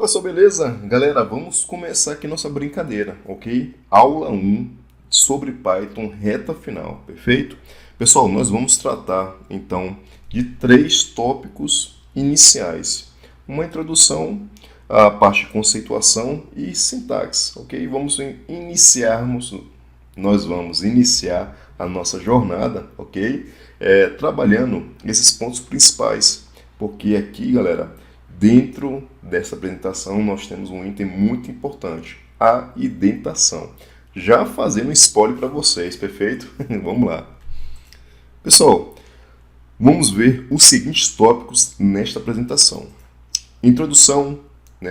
pessoal, beleza? Galera, vamos começar aqui nossa brincadeira, ok? Aula 1 sobre Python, reta final, perfeito? Pessoal, nós vamos tratar, então, de 3 tópicos iniciais. Uma introdução, a parte de conceituação e sintaxe, ok? Nós vamos iniciar a nossa jornada, ok? Trabalhando esses pontos principais, porque aqui, galera, dentro dessa apresentação nós temos um item muito importante, a indentação. Já fazendo spoiler para vocês, perfeito? Vamos lá. Pessoal, vamos ver os seguintes tópicos nesta apresentação. Introdução,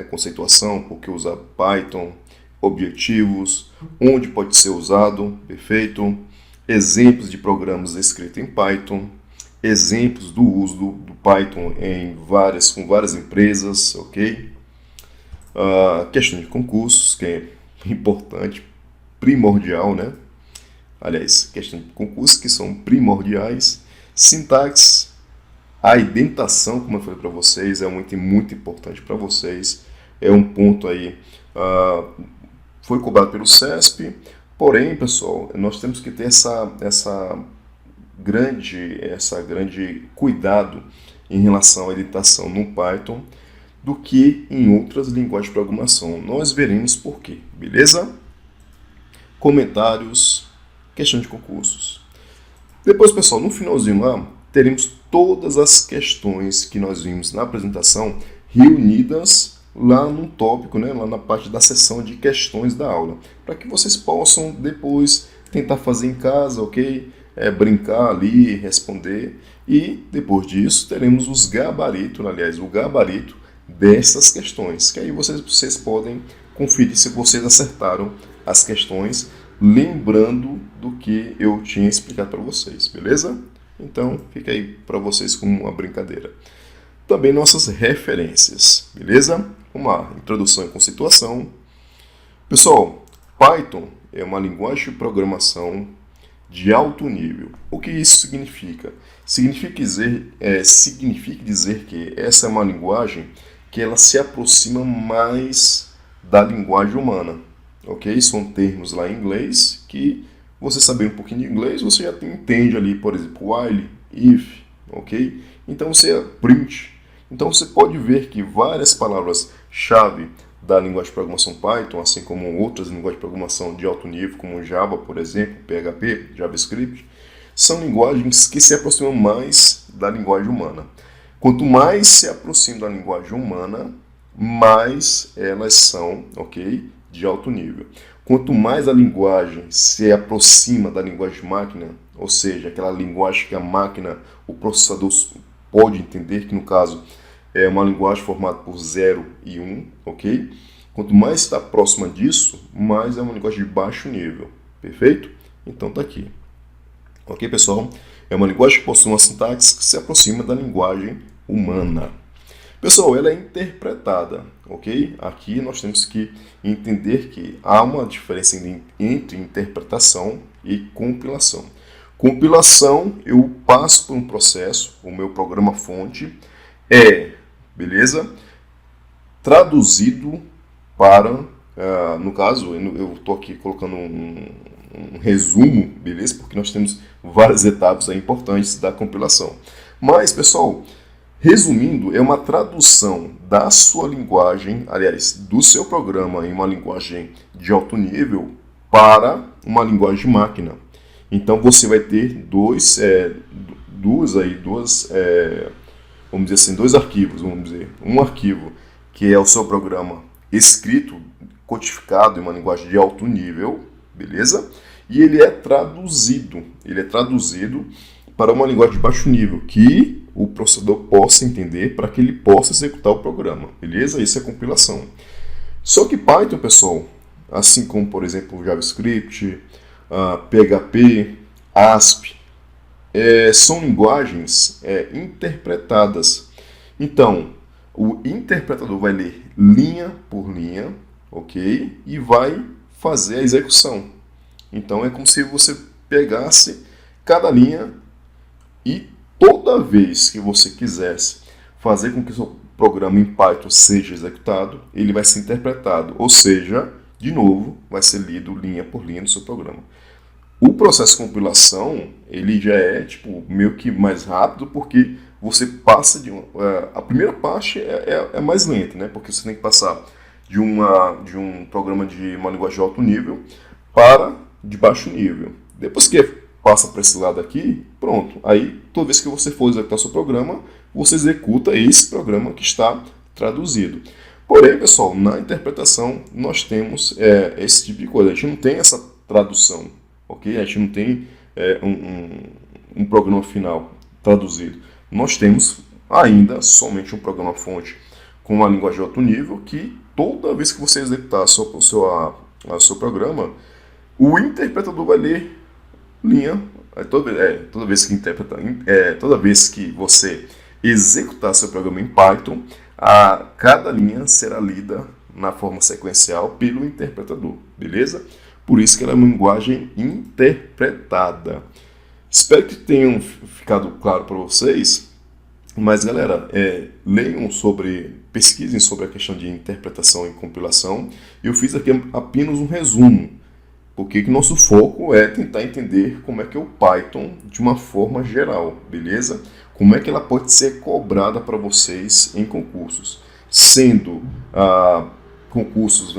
conceituação, por que usar Python, objetivos, onde pode ser usado, perfeito? Exemplos de programas escritos em Python, exemplos do uso do Python com várias empresas, ok? Questão de concursos, que é importante, primordial, né? Aliás, questão de concursos que são primordiais. Sintaxe, a indentação, como eu falei para vocês, é um item muito importante para vocês. É um ponto aí, foi cobrado pelo CESP, porém, pessoal, nós temos que ter essa grande cuidado em relação à indentação no Python do que em outras linguagens de programação. Nós veremos por quê, beleza? Comentários, questão de concursos. Depois, pessoal, no finalzinho lá, teremos todas as questões que nós vimos na apresentação reunidas lá no tópico, lá na parte da seção de questões da aula, para que vocês possam depois tentar fazer em casa, ok? Brincar ali, responder, e depois disso teremos o gabarito dessas questões, que aí vocês podem conferir se vocês acertaram as questões, lembrando do que eu tinha explicado para vocês, beleza? Então, fica aí para vocês como uma brincadeira. Também nossas referências, beleza? Uma introdução e conceituação. Pessoal, Python é uma linguagem de programação de alto nível. O que isso significa? Significa dizer que essa é uma linguagem que ela se aproxima mais da linguagem humana, ok? São termos lá em inglês que você sabendo um pouquinho de inglês, você já entende ali, por exemplo, while, if, ok? Então você print. Então você pode ver que várias palavras-chave da linguagem de programação Python, assim como outras linguagens de programação de alto nível, como Java, por exemplo, PHP, JavaScript, são linguagens que se aproximam mais da linguagem humana. Quanto mais se aproximam da linguagem humana, mais elas são, ok, de alto nível. Quanto mais a linguagem se aproxima da linguagem de máquina, ou seja, aquela linguagem que a máquina, o processador pode entender, que no caso é uma linguagem formada por 0 e 1, ok? Quanto mais está próxima disso, mais é uma linguagem de baixo nível, perfeito? Então está aqui. Ok, pessoal? É uma linguagem que possui uma sintaxe que se aproxima da linguagem humana. Pessoal, ela é interpretada, ok? Aqui nós temos que entender que há uma diferença entre interpretação e compilação. Compilação, eu passo por um processo, o meu programa-fonte beleza? Traduzido para, no caso, eu estou aqui colocando um resumo, beleza? Porque nós temos várias etapas importantes da compilação. Mas, pessoal, resumindo, é uma tradução da sua linguagem, aliás, do seu programa em uma linguagem de alto nível para uma linguagem de máquina. Então, você vai ter dois arquivos, um arquivo que é o seu programa escrito, codificado em uma linguagem de alto nível, beleza? E ele é traduzido para uma linguagem de baixo nível, que o processador possa entender para que ele possa executar o programa, beleza? Isso é compilação. Só que Python, pessoal, assim como, por exemplo, JavaScript, PHP, ASP, são linguagens interpretadas. Então, o interpretador vai ler linha por linha, ok? E vai fazer a execução. Então, é como se você pegasse cada linha e toda vez que você quisesse fazer com que o seu programa em Python seja executado, ele vai ser interpretado, ou seja, de novo, vai ser lido linha por linha no seu programa. O processo de compilação, ele já é meio que mais rápido, porque você passa de a primeira parte é mais lenta, né? Porque você tem que passar de um programa de uma linguagem de alto nível para de baixo nível. Depois que passa para esse lado aqui, pronto. Aí, toda vez que você for executar o seu programa, você executa esse programa que está traduzido. Porém, pessoal, na interpretação nós temos esse tipo de coisa. A gente não tem essa tradução, ok? A gente não tem um programa final traduzido. Nós temos ainda somente um programa fonte com uma linguagem de alto nível que toda vez que você executar o seu programa, o interpretador vai ler linha. Toda vez que você executar seu programa em Python, cada linha será lida na forma sequencial pelo interpretador, beleza? Por isso que ela é uma linguagem interpretada. Espero que tenham ficado claro para vocês, mas galera, pesquisem sobre a questão de interpretação e compilação. Eu fiz aqui apenas um resumo, porque nosso foco é tentar entender como é que é o Python de uma forma geral, beleza? Como é que ela pode ser cobrada para vocês em concursos, sendo concursos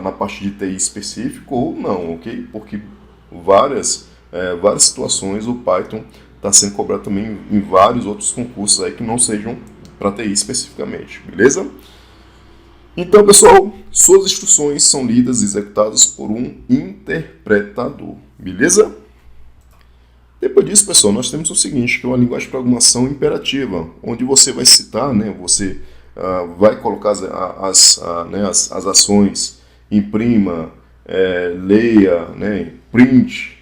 na parte de TI específico ou não, ok? Porque várias situações o Python está sendo cobrado também em vários outros concursos aí que não sejam para TI especificamente, beleza? Então, pessoal, suas instruções são lidas e executadas por um interpretador, beleza? Depois disso, pessoal, nós temos o seguinte, que é uma linguagem de programação imperativa, onde você vai citar, né, você vai colocar as ações, imprima, leia, né, print,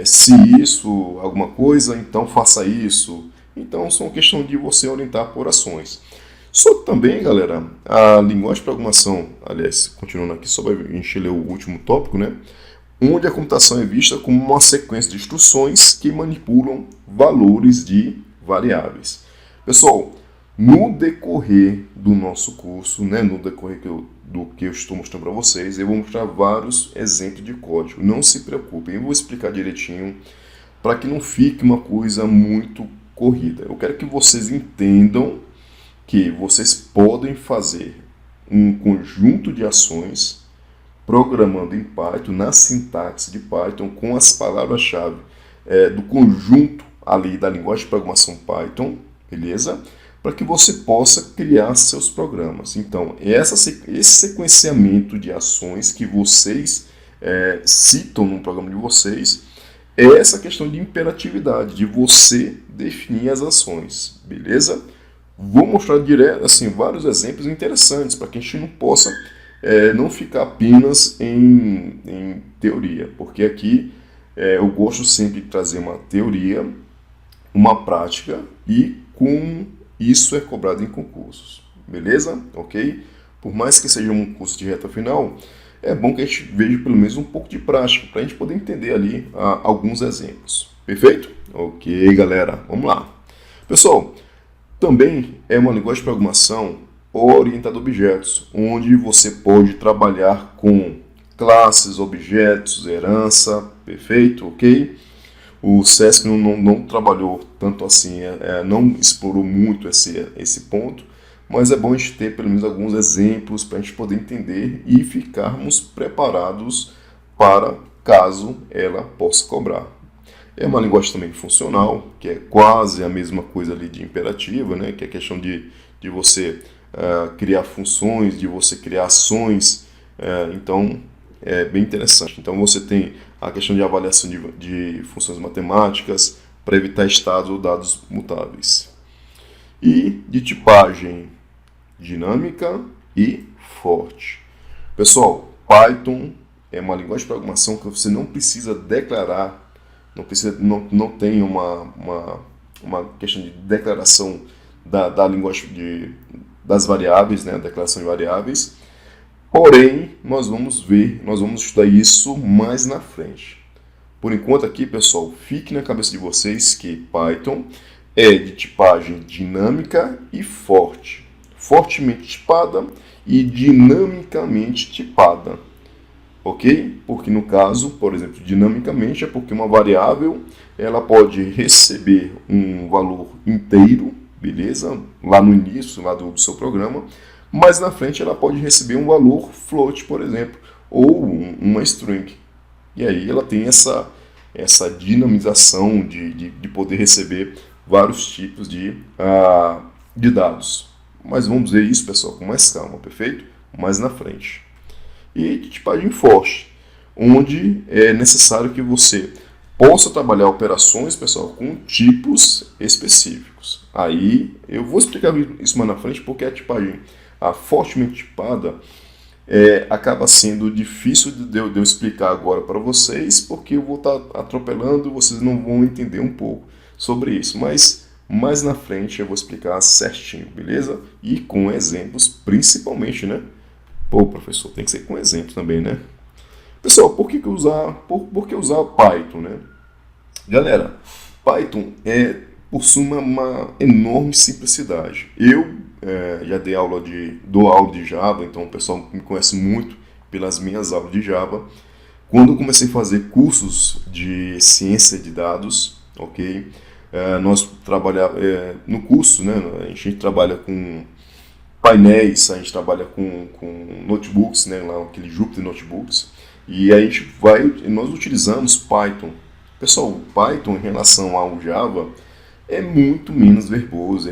se isso, alguma coisa, então faça isso. Então, são questão de você orientar por ações. Só que também, galera, a linguagem de programação, aliás, continuando aqui, só para a gente ler o último tópico, né? Onde a computação é vista como uma sequência de instruções que manipulam valores de variáveis. Pessoal, no decorrer do nosso curso, né, no decorrer do que eu estou mostrando para vocês, eu vou mostrar vários exemplos de código. Não se preocupem, eu vou explicar direitinho para que não fique uma coisa muito corrida. Eu quero que vocês entendam que vocês podem fazer um conjunto de ações programando em Python, na sintaxe de Python, com as palavras-chave do conjunto ali da linguagem de programação Python, beleza? Para que você possa criar seus programas. Então, esse sequenciamento de ações que vocês citam no programa de vocês, é essa questão de imperatividade, de você definir as ações, beleza? Vou mostrar direto, assim, vários exemplos interessantes para que a gente não possa não ficar apenas em teoria, porque aqui eu gosto sempre de trazer uma teoria, uma prática e com isso é cobrado em concursos, beleza? Ok? Por mais que seja um curso de reta final, é bom que a gente veja pelo menos um pouco de prática para a gente poder entender ali alguns exemplos, perfeito? Ok, galera, vamos lá. Pessoal, também é uma linguagem de programação orientada a objetos, onde você pode trabalhar com classes, objetos, herança, perfeito, ok? O SESC não trabalhou tanto assim, não explorou muito esse ponto, mas é bom a gente ter pelo menos alguns exemplos para a gente poder entender e ficarmos preparados para caso ela possa cobrar. É uma linguagem também funcional, que é quase a mesma coisa ali de imperativa, né? Que é a questão de você criar funções, de você criar ações, então é bem interessante. Então você tem a questão de avaliação de funções matemáticas para evitar estados ou dados mutáveis. E de tipagem dinâmica e forte. Pessoal, Python é uma linguagem de programação que você não precisa declarar, não tem uma questão de declaração da linguagem das variáveis, né, a declaração de variáveis. Porém, nós vamos estudar isso mais na frente. Por enquanto aqui, pessoal, fique na cabeça de vocês que Python é de tipagem dinâmica e forte. fortemente tipada e dinamicamente tipada. Ok? Porque no caso, por exemplo, dinamicamente é porque uma variável ela pode receber um valor inteiro, beleza? Lá no início lá do seu programa, mas na frente ela pode receber um valor float, por exemplo, ou uma string. E aí ela tem essa dinamização de poder receber vários tipos de dados. Mas vamos ver isso, pessoal, com mais calma, perfeito? Mais na frente. E de tipagem forte, onde é necessário que você possa trabalhar operações, pessoal, com tipos específicos. Aí eu vou explicar isso mais na frente, porque a tipagem fortemente tipada acaba sendo difícil de eu explicar agora para vocês, porque eu vou estar atropelando, vocês não vão entender um pouco sobre isso, mas mais na frente eu vou explicar certinho, beleza? E com exemplos, principalmente, né? Pô, professor, tem que ser com exemplo também, né? Pessoal, por que usar Python, né? Galera, Python possui uma enorme simplicidade. Eu já dou aula de Java, então o pessoal me conhece muito pelas minhas aulas de Java. Quando eu comecei a fazer cursos de ciência de dados, ok? Nós trabalhamos no curso, né? A gente trabalha com painéis, a gente trabalha com notebooks, né, lá aquele Jupyter Notebooks, e nós utilizamos Python. Pessoal, o Python em relação ao Java é muito menos verboso,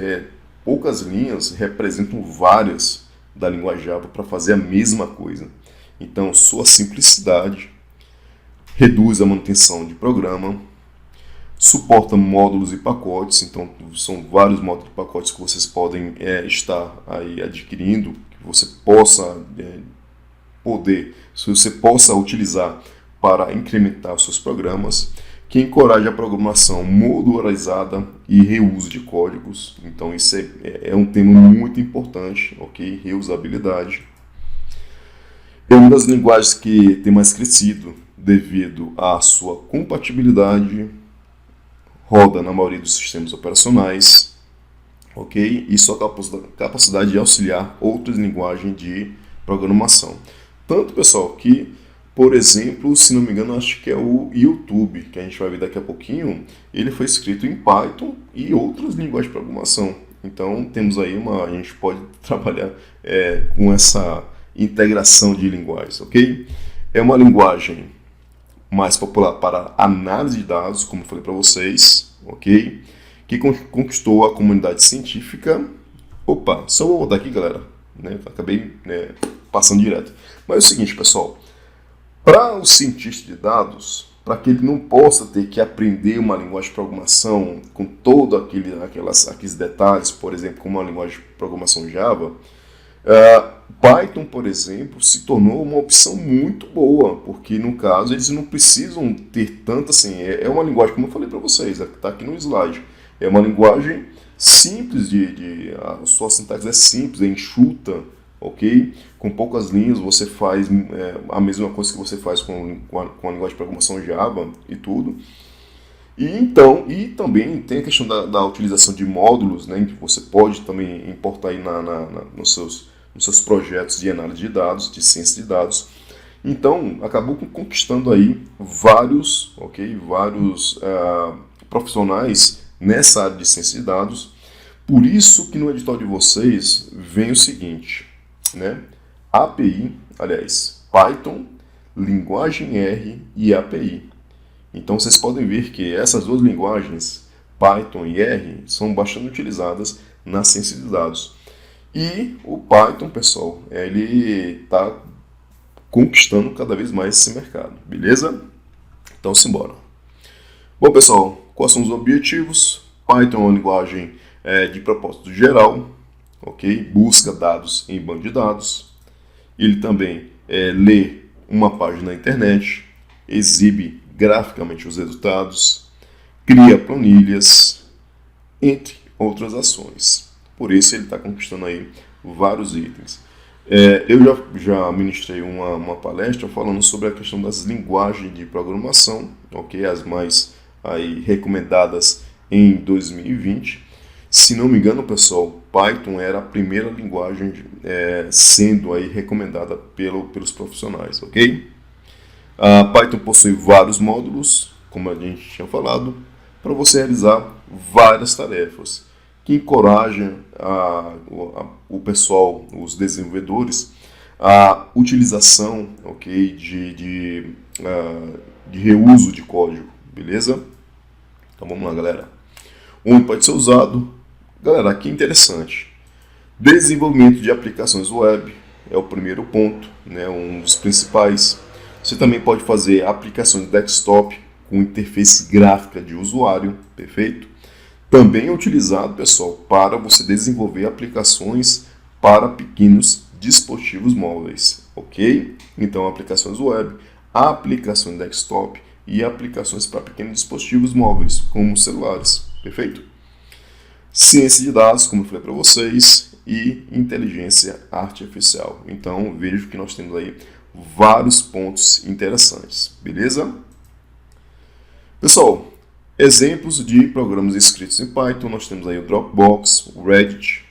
poucas linhas representam várias da linguagem Java para fazer a mesma coisa. Então, sua simplicidade reduz a manutenção de programa, suporta módulos e pacotes, então são vários módulos e pacotes que vocês podem estar aí adquirindo, que você possa utilizar para incrementar os seus programas, que encoraja a programação modularizada e reuso de códigos. Então isso é um tema muito importante, ok? Reusabilidade. É uma das linguagens que tem mais crescido devido à sua compatibilidade, roda na maioria dos sistemas operacionais, ok? E sua capacidade de auxiliar outras linguagens de programação. Tanto, pessoal, que, por exemplo, se não me engano, acho que é o YouTube, que a gente vai ver daqui a pouquinho, ele foi escrito em Python e outras linguagens de programação. Então, temos aí a gente pode trabalhar com essa integração de linguagens, ok? É uma linguagem mais popular para análise de dados, como eu falei para vocês, ok? Que conquistou a comunidade científica. Opa, só vou voltar aqui, galera, né? Acabei passando direto. Mas é o seguinte, pessoal, para o cientista de dados, para que ele não possa ter que aprender uma linguagem de programação com todos aqueles detalhes, por exemplo, como uma linguagem de programação Java, Python, por exemplo, se tornou uma opção muito boa, porque no caso eles não precisam ter tanto assim. É uma linguagem, como eu falei para vocês, está aqui no slide. É uma linguagem simples, a sua sintaxe é simples, é enxuta, ok? Com poucas linhas você faz a mesma coisa que você faz com a linguagem de programação Java e tudo. E também tem a questão da utilização de módulos, né, que você pode também importar aí nos seus projetos de análise de dados, de ciência de dados. Então, acabou conquistando aí vários profissionais nessa área de ciência de dados. Por isso que no edital de vocês vem o seguinte, né? API, aliás, Python, linguagem R e API. Então vocês podem ver que essas duas linguagens, Python e R, são bastante utilizadas na ciência de dados. E o Python, pessoal, ele está conquistando cada vez mais esse mercado, beleza? Então, simbora. Bom, pessoal, quais são os objetivos? Python é uma linguagem de propósito geral, ok? Busca dados em banco de dados. Ele também lê uma página na internet, exibe graficamente os resultados, cria planilhas, entre outras ações. Por isso ele está conquistando aí vários itens. Eu já ministrei uma palestra falando sobre a questão das linguagens de programação, ok? As mais aí recomendadas em 2020. Se não me engano, pessoal, Python era a primeira linguagem sendo aí recomendada pelos profissionais, ok? A Python possui vários módulos, como a gente tinha falado, para você realizar várias tarefas, que encorajam o pessoal, os desenvolvedores, a utilização, ok, de reuso de código, beleza? Então vamos lá, galera. Onde pode ser usado? Galera, aqui é interessante. Desenvolvimento de aplicações web é o primeiro ponto, né, um dos principais. Você também pode fazer aplicações desktop com interface gráfica de usuário, perfeito? Também é utilizado, pessoal, para você desenvolver aplicações para pequenos dispositivos móveis, ok? Então, aplicações web, aplicações desktop e aplicações para pequenos dispositivos móveis, como celulares, perfeito? Ciência de dados, como eu falei para vocês, e inteligência artificial. Então, vejo que nós temos aí vários pontos interessantes, beleza? Pessoal, exemplos de programas escritos em Python, nós temos aí o Dropbox, o Reddit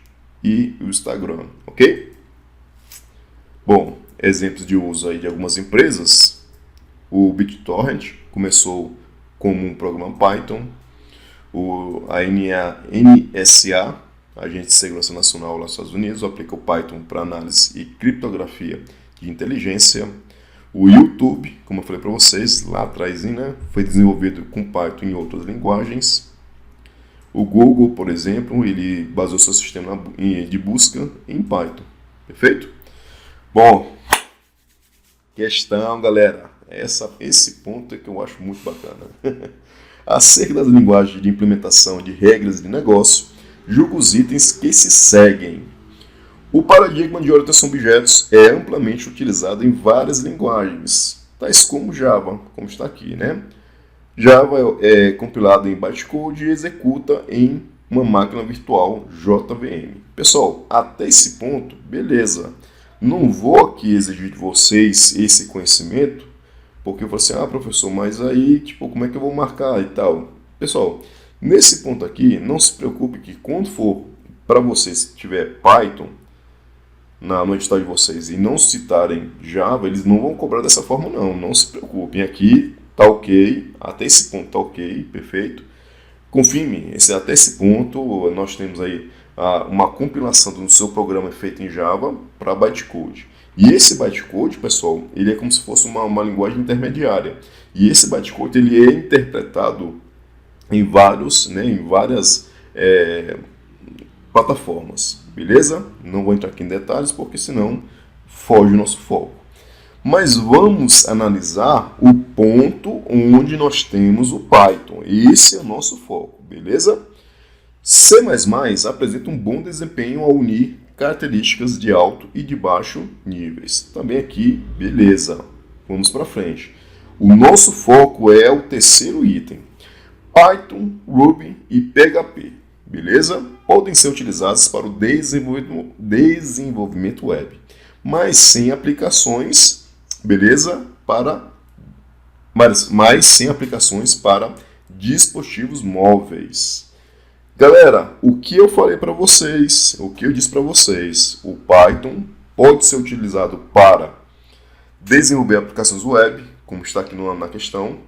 e o Instagram, ok? Bom, exemplos de uso aí de algumas empresas, o BitTorrent começou como um programa Python, a NSA, Agência de Segurança Nacional lá nos Estados Unidos, aplica o Python para análise e criptografia de inteligência. O YouTube, como eu falei para vocês lá atrás, né, foi desenvolvido com Python em outras linguagens. O Google, por exemplo, ele baseou seu sistema de busca em Python. Perfeito? Bom, questão, galera. Esse ponto é que eu acho muito bacana. Acerca das linguagens de implementação de regras de negócio, julga os itens que se seguem. O paradigma de orientação a objetos é amplamente utilizado em várias linguagens, tais como Java, como está aqui, né? Java é compilado em bytecode e executa em uma máquina virtual JVM. Pessoal, até esse ponto, beleza. Não vou aqui exigir de vocês esse conhecimento, porque eu vou assim, professor, mas aí, tipo, como é que eu vou marcar e tal? Pessoal, nesse ponto aqui, não se preocupe que quando for para vocês tiver Python no edital de vocês e não citarem Java, eles não vão cobrar dessa forma não se preocupem. Aqui tá ok, até esse ponto tá ok, perfeito. Confie em mim, até esse ponto nós temos aí uma compilação do seu programa feito em Java para bytecode. E esse bytecode, pessoal, ele é como se fosse uma linguagem intermediária. E esse bytecode ele é interpretado em várias plataformas, beleza? Não vou entrar aqui em detalhes porque senão foge o nosso foco. Mas vamos analisar o ponto onde nós temos o Python. Esse é o nosso foco, beleza? C++ apresenta um bom desempenho ao unir características de alto e de baixo níveis. Também aqui, beleza. Vamos para frente. O nosso foco é o terceiro item. Python, Ruby e PHP, beleza? Podem ser utilizados para o desenvolvimento web, mas sem aplicações, beleza? Mas sem aplicações para dispositivos móveis. Galera, o que eu falei para vocês, o que eu disse para vocês, o Python pode ser utilizado para desenvolver aplicações web, como está aqui na questão.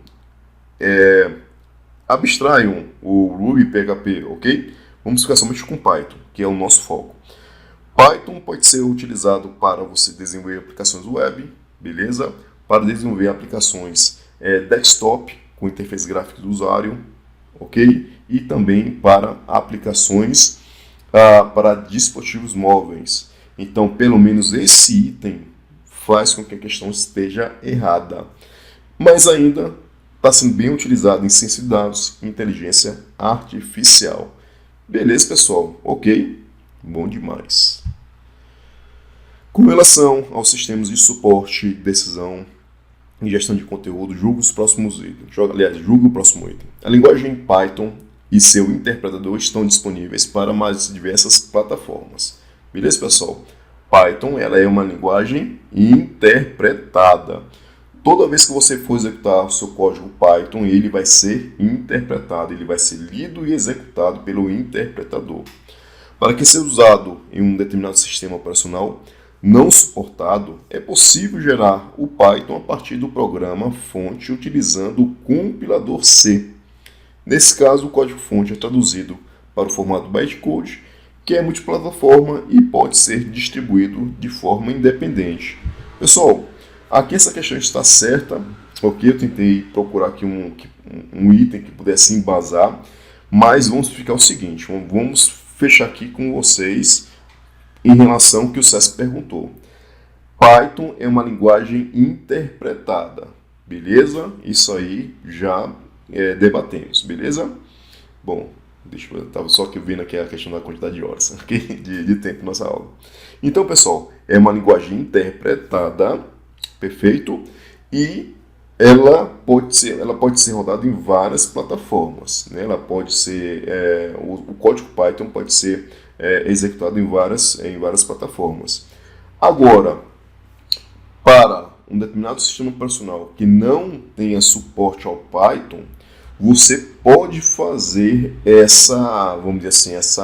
Abstraiam o Ruby e PHP, ok? Vamos ficar somente com Python, que é o nosso foco. Python pode ser utilizado para você desenvolver aplicações web, beleza? Para desenvolver aplicações desktop, com interface gráfica do usuário, ok? E também para aplicações para dispositivos móveis. Então, pelo menos esse item faz com que a questão esteja errada. Mas ainda está sendo bem utilizado em ciência de dados e inteligência artificial. Beleza, pessoal? Ok? Bom demais. Com relação aos sistemas de suporte, decisão e gestão de conteúdo, julgue os próximos itens. Julgue o próximo item. A linguagem Python e seu interpretador estão disponíveis para mais diversas plataformas. Beleza, pessoal? Python ela é uma linguagem interpretada. toda vez que você for executar o seu código Python, ele vai ser interpretado, ele vai ser lido e executado pelo interpretador. Para que seja usado em um determinado sistema operacional não suportado, é possível gerar o Python a partir do programa fonte utilizando o compilador C. Nesse caso, o código-fonte é traduzido para o formato bytecode, que é multiplataforma e pode ser distribuído de forma independente. Pessoal, aqui essa questão está certa, ok? Eu tentei procurar aqui um item que pudesse embasar, mas vamos ficar o seguinte, vamos fechar aqui com vocês em relação ao que o César perguntou. Python é uma linguagem interpretada, beleza? Isso aí já debatemos, beleza? Bom, deixa eu estava só aqui vendo aqui a questão da quantidade de horas, okay? de tempo na nossa aula. Então, pessoal, é uma linguagem interpretada, perfeito? E ela pode ser rodada em várias plataformas, né? Ela pode ser o código Python pode ser executado em várias plataformas. Agora, para um determinado sistema operacional que não tenha suporte ao Python, você pode fazer vamos dizer assim,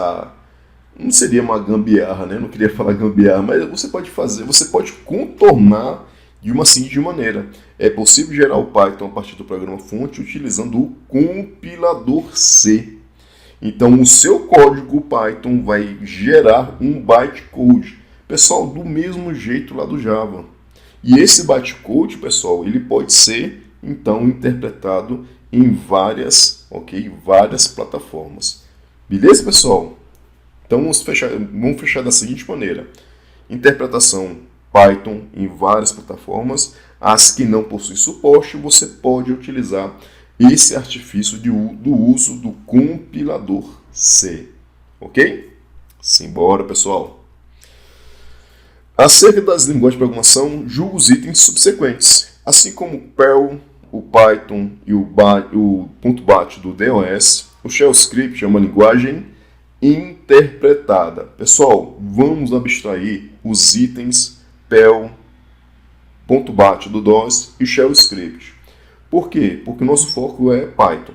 não seria uma gambiarra, né? Eu não queria falar gambiarra, mas você pode contornar de uma seguinte maneira. É possível gerar o Python a partir do programa fonte utilizando o compilador C. Então, o seu código Python vai gerar um bytecode, pessoal, do mesmo jeito lá do Java. E esse bytecode, pessoal, ele pode ser, então, interpretado em várias plataformas. Beleza, pessoal? Então, vamos fechar da seguinte maneira. Interpretação Python em várias plataformas. As que não possuem suporte, você pode utilizar esse artifício do uso do compilador C. Ok? Simbora, pessoal. Acerca das linguagens de programação, julgue os itens subsequentes. Assim como o Perl, o Python e o .bat do DOS, o Shell Script é uma linguagem interpretada. Pessoal, vamos abstrair os itens Perl, .bat do DOS e Shell Script. Por quê? Porque o nosso foco é Python.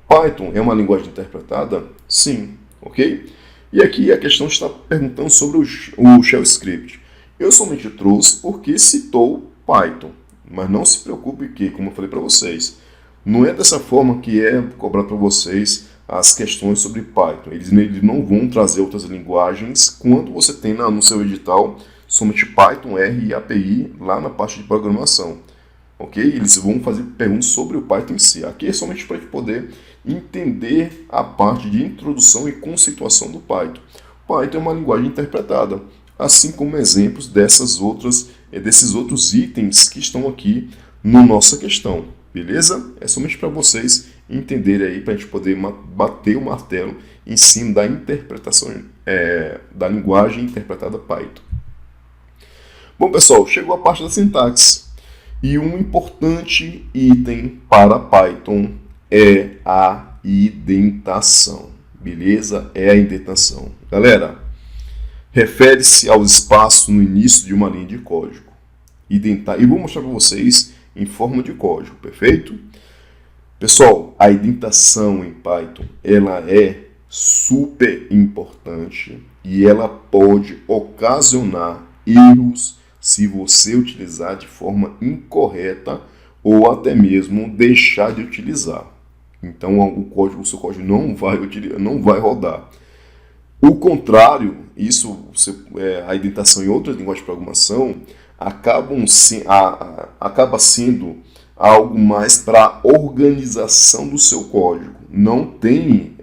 Python é uma linguagem interpretada? Sim, ok? E aqui a questão está perguntando sobre o Shell Script. Eu somente trouxe porque citou Python, mas não se preocupe que, como eu falei para vocês, não é dessa forma que é cobrado para vocês as questões sobre Python. Eles não vão trazer outras linguagens quando você tem no seu edital somente Python, R e API lá na parte de programação. Ok? Eles vão fazer perguntas sobre o Python em si. Aqui é somente para a gente poder entender a parte de introdução e conceituação do Python. Python é uma linguagem interpretada, assim como exemplos desses outros itens que estão aqui na nossa questão. Beleza? É somente para vocês entenderem aí, para a gente poder bater o martelo em cima da interpretação da linguagem interpretada Python. Bom, pessoal, chegou a parte da sintaxe. E um importante item para Python é a indentação. Beleza? É a indentação. Galera, refere-se ao espaço no início de uma linha de código. Indentar. E vou mostrar para vocês em forma de código, perfeito? Pessoal, a indentação em Python, ela é super importante e ela pode ocasionar erros se você utilizar de forma incorreta ou até mesmo deixar de utilizar. Então o seu código não vai rodar. O contrário, a indentação em outras linguagens de programação acaba sendo algo mais para a organização do seu código. Não tem,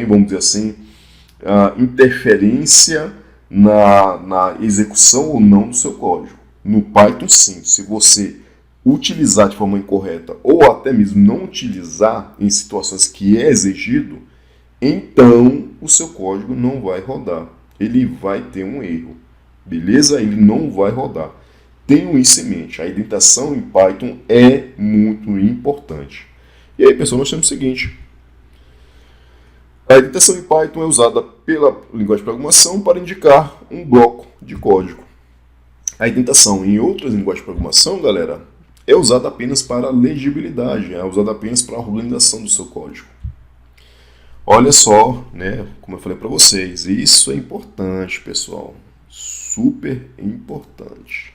vamos dizer assim, interferência na execução ou não do seu código. No Python, sim. Se você utilizar de forma incorreta ou até mesmo não utilizar em situações que é exigido, então o seu código não vai rodar. Ele vai ter um erro. Beleza? Ele não vai rodar. Tenham isso em mente. A indentação em Python é muito importante. E aí, pessoal, nós temos o seguinte. A indentação em Python é usada pela linguagem de programação para indicar um bloco de código. A indentação em outras linguagens de programação, galera, é usado apenas para legibilidade, é usado apenas para a organização do seu código. Olha só, né, como eu falei para vocês, isso é importante, pessoal, super importante.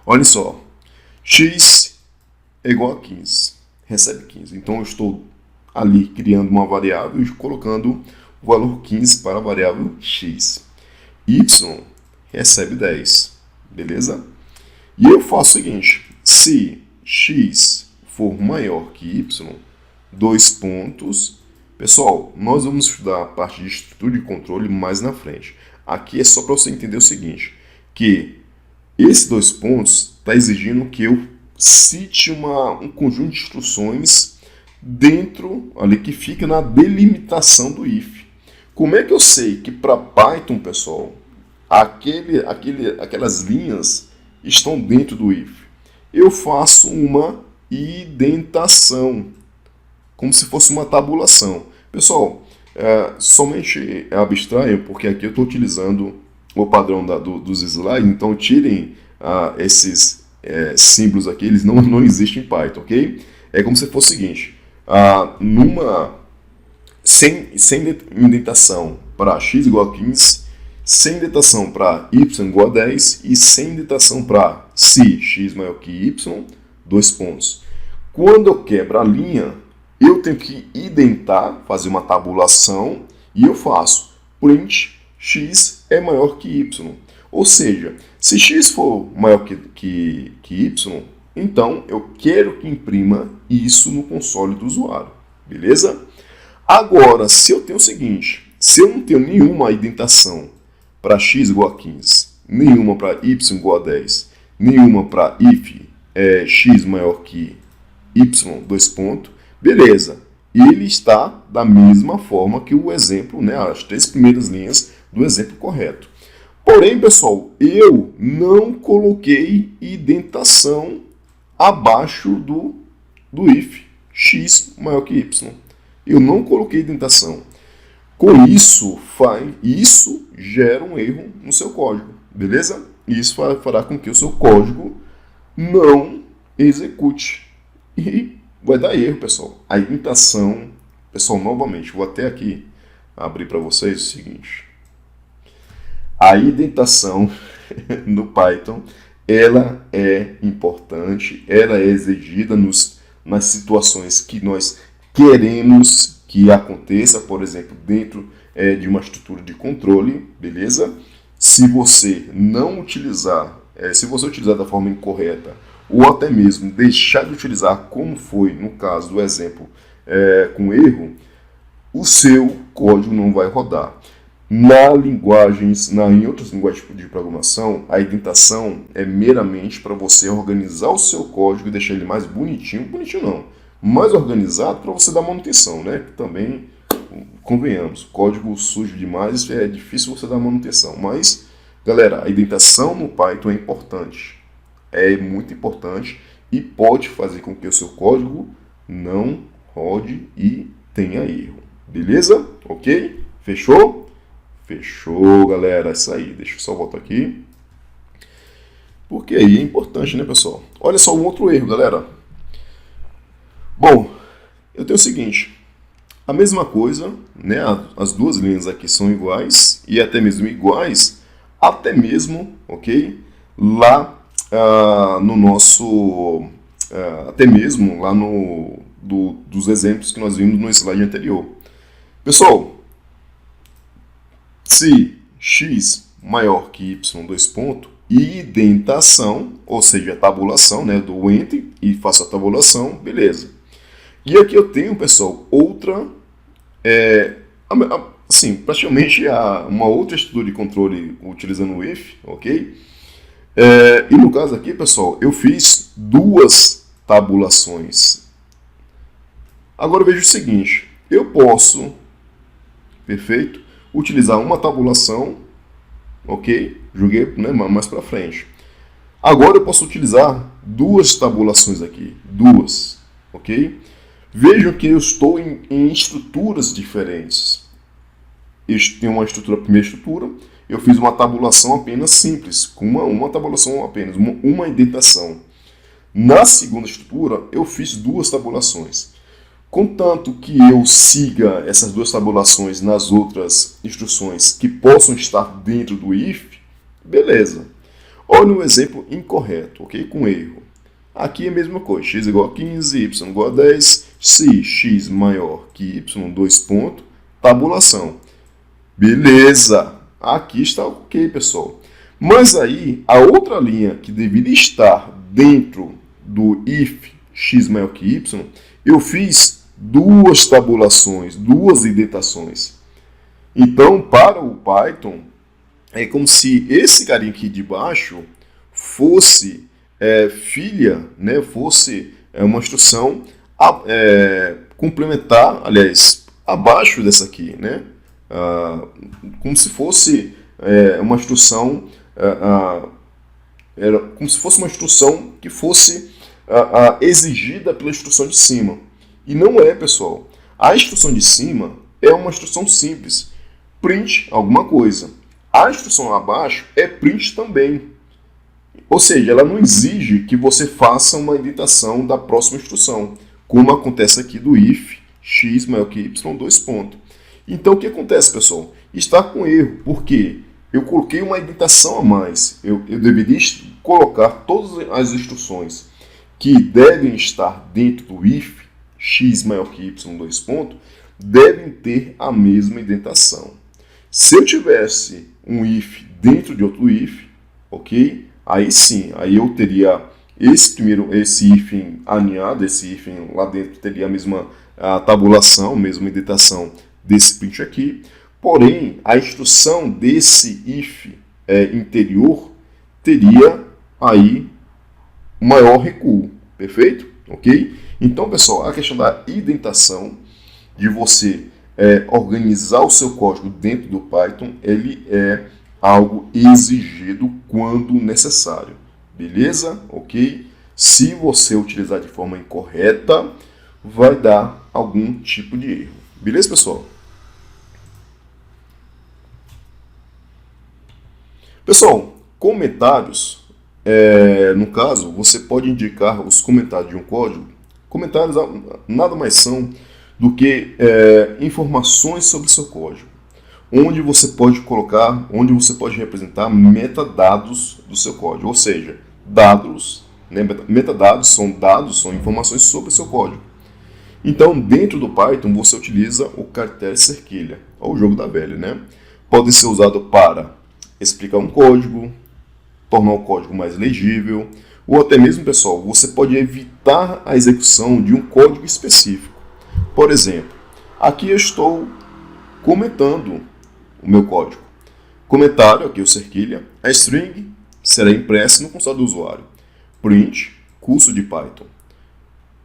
Olha só, x é igual a 15, recebe 15. Então eu estou ali criando uma variável e colocando o valor 15 para a variável x. Y recebe 10, beleza? E eu faço o seguinte, se x for maior que y, dois pontos. Pessoal, nós vamos estudar a parte de estrutura de controle mais na frente. Aqui é só para você entender o seguinte, que esses dois pontos está exigindo que eu cite um conjunto de instruções dentro, ali que fica na delimitação do if. Como é que eu sei que para Python, pessoal, aquelas linhas estão dentro do if? Eu faço uma indentação, como se fosse uma tabulação. Pessoal, somente abstraio, porque aqui eu estou utilizando o padrão dos slides, então tirem esses símbolos aqui, eles não existem em Python, ok? É como se fosse o seguinte, sem indentação para x igual a 15, sem indentação para y igual a 10 e sem indentação para se x maior que y, dois pontos. Quando eu quebro a linha, eu tenho que identar, fazer uma tabulação, e eu faço print x é maior que y. Ou seja, se x for maior que y, então eu quero que imprima isso no console do usuário. Beleza? Agora, se eu tenho o seguinte, se eu não tenho nenhuma indentação para x igual a 15, nenhuma para y igual a 10, nenhuma para if x maior que y, dois pontos, beleza, ele está da mesma forma que o exemplo, né, as três primeiras linhas do exemplo correto. Porém, pessoal, eu não coloquei indentação abaixo do if x maior que y. Eu não coloquei indentação. Com isso, isso gera um erro no seu código, beleza? Isso fará com que o seu código não execute. E vai dar erro, pessoal. A indentação, pessoal, novamente, vou até aqui abrir para vocês o seguinte. A indentação no Python, ela é importante, ela é exigida nas situações que nós queremos que aconteça, por exemplo, dentro de uma estrutura de controle, beleza? Se você não utilizar, se você utilizar da forma incorreta, ou até mesmo deixar de utilizar como foi no caso do exemplo com erro, o seu código não vai rodar. Em outras linguagens de programação, a indentação é meramente para você organizar o seu código e deixar ele mais bonitinho não, mais organizado para você dar manutenção, né? Também, convenhamos, código sujo demais é difícil você dar manutenção, mas, galera, a indentação no Python é importante. É muito importante e pode fazer com que o seu código não rode e tenha erro. Beleza? Ok? Fechou? Fechou, galera. Isso aí. Deixa eu só voltar aqui. Porque aí é importante, né, pessoal? Olha só um outro erro, galera. Bom, eu tenho o seguinte. A mesma coisa, né? As duas linhas aqui são iguais e até mesmo, ok? Lá no nosso, até mesmo lá dos exemplos que nós vimos no slide anterior. Pessoal, se x maior que y, dois pontos, indentação, ou seja, a tabulação, né, do enter e faço a tabulação, beleza. E aqui eu tenho, pessoal, outra, assim, praticamente uma outra estrutura de controle utilizando o if, ok? E no caso aqui, pessoal, eu fiz duas tabulações. Agora veja o seguinte, eu posso, perfeito, utilizar uma tabulação, ok? Joguei, né, mais para frente. Agora eu posso utilizar duas tabulações aqui, duas, ok? Vejam que eu estou em estruturas diferentes. Eu tenho uma estrutura, a primeira estrutura, eu fiz uma tabulação apenas simples, com uma tabulação apenas, uma indentação. Na segunda estrutura, eu fiz duas tabulações. Contanto que eu siga essas duas tabulações nas outras instruções que possam estar dentro do if, beleza. Olha um exemplo incorreto, ok? Com erro. Aqui é a mesma coisa, x igual a 15, y igual a 10, se x maior que y, 2 pontos, tabulação. Beleza, aqui está ok, pessoal. Mas aí, a outra linha que deveria estar dentro do if x maior que y, eu fiz duas tabulações, duas indentações. Então, para o Python, é como se esse carinha aqui de baixo fosse filha, né, fosse uma instrução complementar, aliás, abaixo dessa aqui, né, como se fosse uma instrução, era como se fosse uma instrução que fosse exigida pela instrução de cima. E não é, pessoal. A instrução de cima é uma instrução simples, print alguma coisa. A instrução abaixo é print também. Ou seja, ela não exige que você faça uma indentação da próxima instrução, como acontece aqui do if x maior que y, 2 pontos. Então, o que acontece, pessoal? Está com erro, porque eu coloquei uma indentação a mais. Eu deveria colocar todas as instruções que devem estar dentro do if x maior que y, 2 pontos, devem ter a mesma indentação. Se eu tivesse um if dentro de outro if, ok? Aí sim, aí eu teria esse if alinhado, esse if lá dentro teria a mesma tabulação, a mesma indentação desse print aqui. Porém, a instrução desse if interior teria aí maior recuo, perfeito? Ok? Então, pessoal, a questão da indentação, de você organizar o seu código dentro do Python, ele é algo exigido quando necessário, beleza? Ok? Se você utilizar de forma incorreta, vai dar algum tipo de erro, beleza, pessoal? Pessoal, comentários, no caso, você pode indicar os comentários de um código. Comentários nada mais são do que informações sobre o seu código, onde você pode colocar, onde você pode representar metadados do seu código, ou seja, dados, né, metadados são informações sobre o seu código. Então, dentro do Python, você utiliza o caractere cerquilha, ou o jogo da velha, né? Pode ser usado para explicar um código, tornar o código mais legível, ou até mesmo, pessoal, você pode evitar a execução de um código específico. Por exemplo, aqui eu estou comentando o meu código. Comentário, aqui o cerquilha, a string será impressa no console do usuário. Print, curso de Python.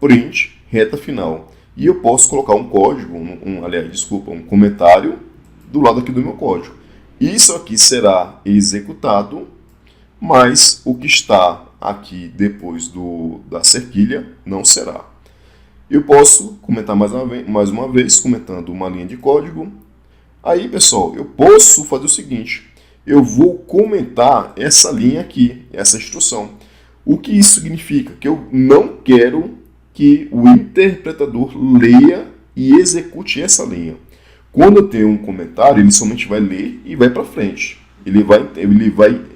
Print, reta final. E eu posso colocar um código, um comentário do lado aqui do meu código. Isso aqui será executado, mas o que está aqui depois da cerquilha não será. Eu posso comentar mais uma vez, comentando uma linha de código. Aí, pessoal, eu posso fazer o seguinte, eu vou comentar essa linha aqui, essa instrução. O que isso significa? Que eu não quero que o interpretador leia e execute essa linha. Quando eu tenho um comentário, ele somente vai ler e vai para frente. Ele vai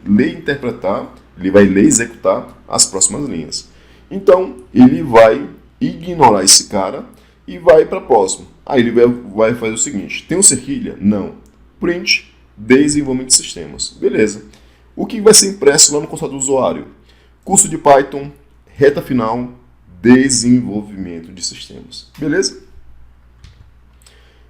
ler e interpretar, ele vai ler e executar as próximas linhas. Então, ele vai ignorar esse cara e vai para a próxima. Aí ele vai fazer o seguinte, tem um cerquilha? Não. Print, desenvolvimento de sistemas. Beleza. O que vai ser impresso lá no console do usuário? Curso de Python, reta final, desenvolvimento de sistemas. Beleza?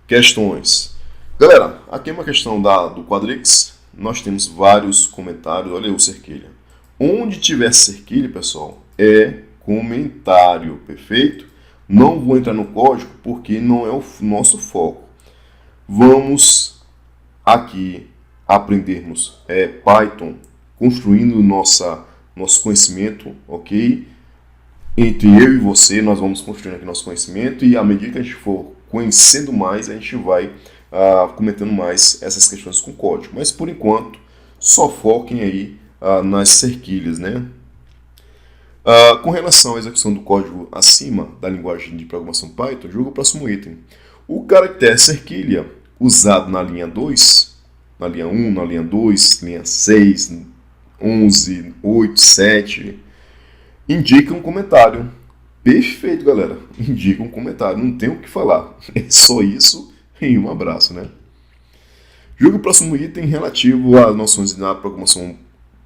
Questões. Galera, aqui é uma questão do Quadrix. Nós temos vários comentários. Olha aí o cerquilha. Onde tiver cerquilha, pessoal, é comentário, perfeito? Não vou entrar no código porque não é o nosso foco. Vamos aqui aprendermos Python, construindo nosso conhecimento, ok? Entre eu e você, nós vamos construindo aqui nosso conhecimento e à medida que a gente for conhecendo mais, a gente vai comentando mais essas questões com código. Mas por enquanto, só foquem aí nas cerquilhas, né? Com relação à execução do código acima da linguagem de programação Python, joga o próximo item. O caractere cerquilha, usado na linha 2, na linha 1, na linha 2, linha 6, 11, 8, 7, indica um comentário. Perfeito, galera. Indica um comentário. Não tem o que falar. É só isso e um abraço, né? Jogue o próximo item relativo às noções da programação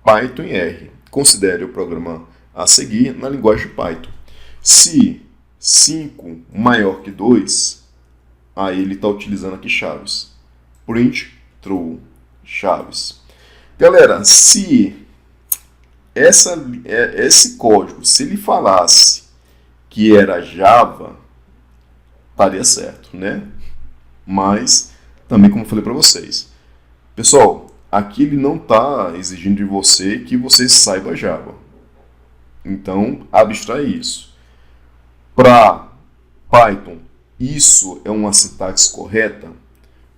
Python em R. Considere o programa a seguir na linguagem Python. Se 5 maior que 2, aí ele está utilizando aqui chaves. Print true, chaves. Galera, se esse código, se ele falasse que era Java, estaria certo, né? Mas, também como eu falei para vocês, pessoal, aqui ele não está exigindo de você que você saiba Java. Então, abstrai isso. Para Python, isso é uma sintaxe correta?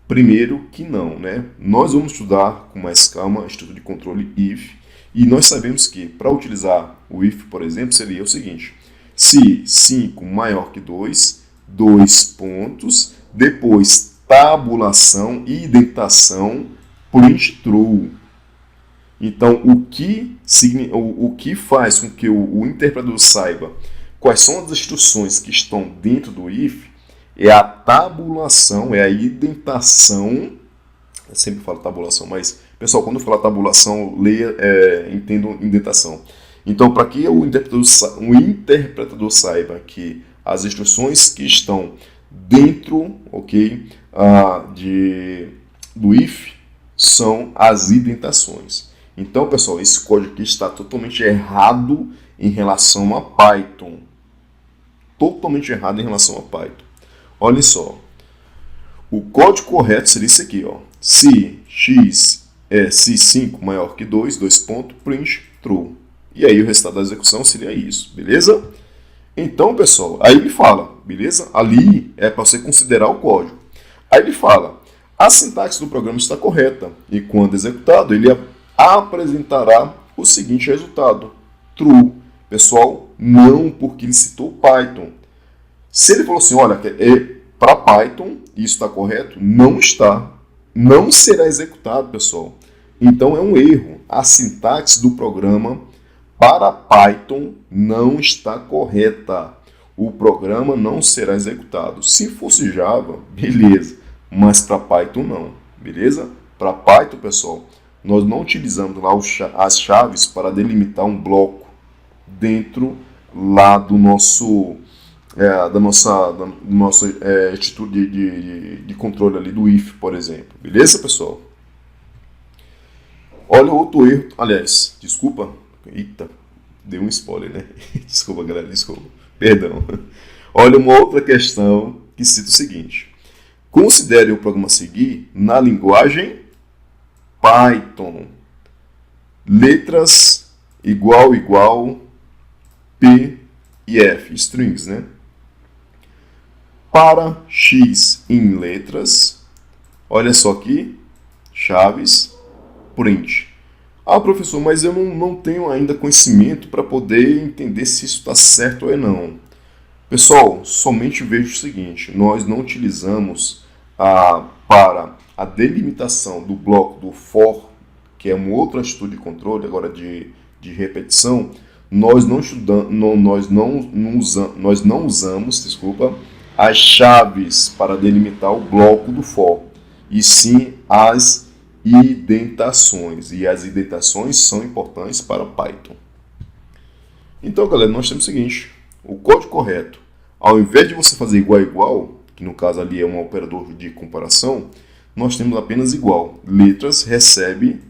Primeiro que não, né? Nós vamos estudar com mais calma a estrutura de controle if, e nós sabemos que para utilizar o if, por exemplo, seria o seguinte: se 5 maior que 2, 2 pontos, depois tabulação e indentação, print true. Então, o que faz com que o interpretador saiba quais são as instruções que estão dentro do if é a tabulação, é a indentação. Eu sempre falo tabulação, mas, pessoal, quando eu falar tabulação, entendo indentação. Então, para que o interpretador saiba que as instruções que estão dentro, do if são as indentações. Então, pessoal, esse código aqui está totalmente errado em relação a Python. Totalmente errado em relação a Python. Olha só. O código correto seria esse aqui, ó. Se x é se 5 maior que 2, 2 pontos, print true. E aí o resultado da execução seria isso, beleza? Então, pessoal, aí ele fala, beleza? Ali é para você considerar o código. Aí ele fala, a sintaxe do programa está correta e quando executado, ele apresentará o seguinte resultado, true. Pessoal, não porque ele citou Python. Se ele falou assim, olha, para Python, isso está correto, não está. Não será executado, pessoal. Então é um erro. A sintaxe do programa para Python não está correta. O programa não será executado. Se fosse Java, beleza. Mas para Python não, beleza? Para Python, pessoal, nós não utilizamos lá as chaves para delimitar um bloco dentro lá do nosso instituto de controle ali do if, por exemplo. Beleza, pessoal? Olha outro erro. Aliás, desculpa. Eita, deu um spoiler, né? Desculpa, galera, desculpa. Perdão. Olha uma outra questão que cita o seguinte. Considere o programa a seguir na linguagem Python. Letras igual, P e F, strings, né? Para X em letras, olha só aqui, chaves, print. Ah, professor, mas eu não tenho ainda conhecimento para poder entender se isso está certo ou não. Pessoal, somente veja o seguinte, nós não utilizamos para a delimitação do bloco do for, que é uma outra atitude de controle, agora de repetição, nós não usamos, as chaves para delimitar o bloco do for, e sim as indentações. E as indentações são importantes para Python. Então, galera, nós temos o seguinte, o código correto, ao invés de você fazer igual, que no caso ali é um operador de comparação, nós temos apenas igual. Letras recebe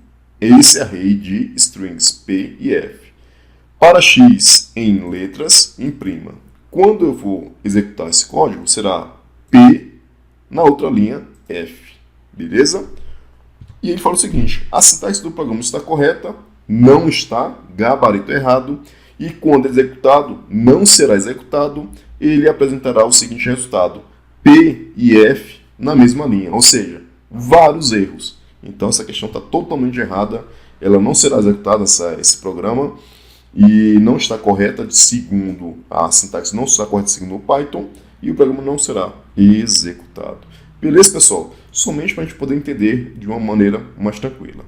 esse array de strings P e F. Para X em letras, imprima. Quando eu for executar esse código, será P na outra linha F. Beleza? E ele fala o seguinte, a sintaxe do programa está correta, não está, gabarito errado, e quando executado, não será executado, ele apresentará o seguinte resultado, P e F na mesma linha, ou seja, vários erros. Então essa questão está totalmente errada, ela não será executada, esse programa, e não está correta segundo a sintaxe, não está correta segundo o Python, e o programa não será executado. Beleza, pessoal? Somente para a gente poder entender de uma maneira mais tranquila.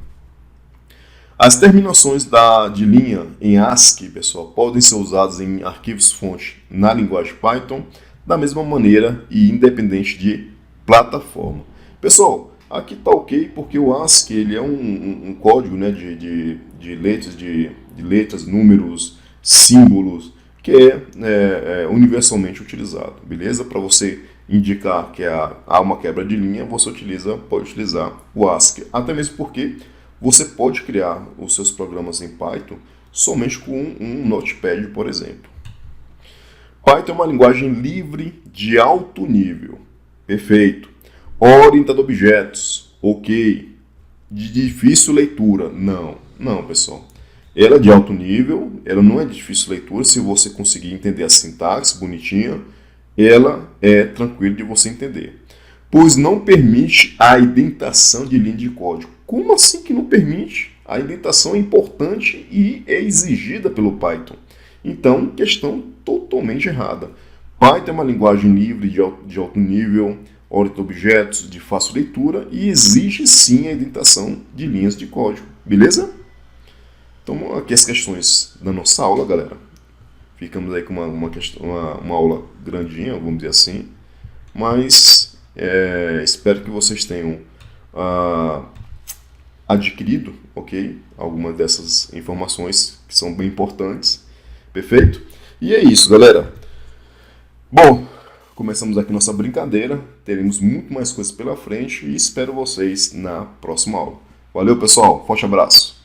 As terminações de linha em ASCII, pessoal, podem ser usadas em arquivos-fonte na linguagem Python da mesma maneira e independente de plataforma. Pessoal, aqui está ok porque o ASCII ele é um código, né, de letras, números, símbolos, que é universalmente utilizado, beleza? Para você indicar que há uma quebra de linha, você pode utilizar o ASCII, até mesmo porque você pode criar os seus programas em Python somente com um Notepad, por exemplo. Python é uma linguagem livre de alto nível. Perfeito. Orientado a objetos. Ok. De difícil leitura. Não, pessoal. Ela é de alto nível, ela não é de difícil leitura. Se você conseguir entender a sintaxe bonitinha, ela é tranquila de você entender. Pois não permite a indentação de linha de código. Como assim que não permite? A indentação é importante e é exigida pelo Python. Então, questão totalmente errada. Python é uma linguagem livre de alto nível, orienta objetos, de fácil leitura e exige sim a indentação de linhas de código. Beleza? Então, aqui as questões da nossa aula, galera. Ficamos aí com uma aula grandinha, vamos dizer assim. Mas espero que vocês tenham adquirido, ok? Algumas dessas informações que são bem importantes. Perfeito? E é isso, galera. Bom, começamos aqui nossa brincadeira. Teremos muito mais coisas pela frente e espero vocês na próxima aula. Valeu, pessoal. Forte abraço.